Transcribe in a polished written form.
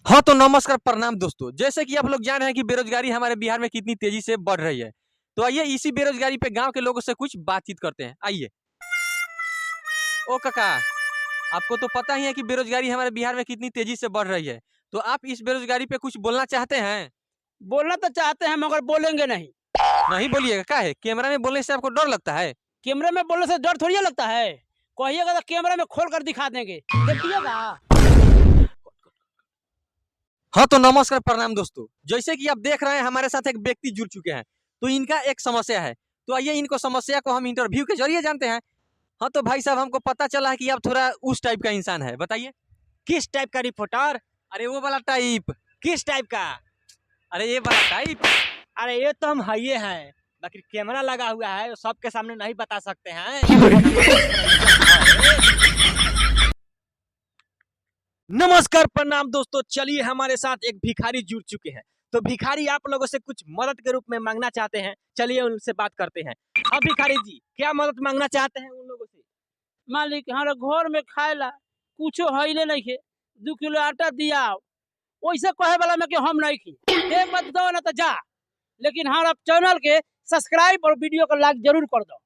हाँ तो नमस्कार प्रणाम दोस्तों। जैसे कि आप लोग जान रहे हैं कि बेरोजगारी हमारे बिहार में कितनी तेजी से बढ़ रही है। तो आइए इसी बेरोजगारी पे गांव के लोगों से कुछ बातचीत करते हैं। आइए। ओ काका, आपको तो पता ही है कि बेरोजगारी हमारे बिहार में कितनी तेजी से बढ़ रही है। तो आप इस बेरोजगारी पे कुछ बोलना चाहते हैं? बोलना तो चाहते हैं मगर बोलेंगे नहीं। नहीं बोलिएगा, क्या है कैमरा में बोलने से आपको डर लगता है? कैमरे में बोलने से डर थोड़ी लगता है। कहिएगा तो कैमरा में खोल कर दिखा देंगे, देखिएगा। हाँ तो नमस्कार प्रणाम दोस्तों। जैसे कि आप देख रहे हैं हमारे साथ एक व्यक्ति जुड़ चुके हैं। तो इनका एक समस्या है। तो आइए इनको समस्या को हम इंटरव्यू के जरिए जानते हैं। हाँ तो भाई साहब, हमको पता चला है कि आप थोड़ा उस टाइप का इंसान है, बताइए। किस टाइप का रिपोर्टर? अरे वो वाला टाइप। किस टाइप का? अरे ये वाला टाइप। अरे ये तो हम हाइए हैं, बाकी कैमरा लगा हुआ है, सबके सामने नहीं बता सकते हैं। नमस्कार प्रणाम दोस्तों, चलिए हमारे साथ एक भिखारी जुड़ चुके हैं। तो भिखारी आप लोगों से कुछ मदद के रूप में मांगना चाहते हैं, चलिए उनसे बात करते हैं। हाँ भिखारी जी, क्या मदद मांगना चाहते हैं उन लोगों से? मालिक हमारे घर में खाएला कुछ हईले नहीं है, 2 किलो आटा दिया। वैसे कहे वाला में कि हम नहीं खी एक बात दो ना तो जा, लेकिन हमारा चैनल के सब्सक्राइब और वीडियो को लाइक जरूर कर दो।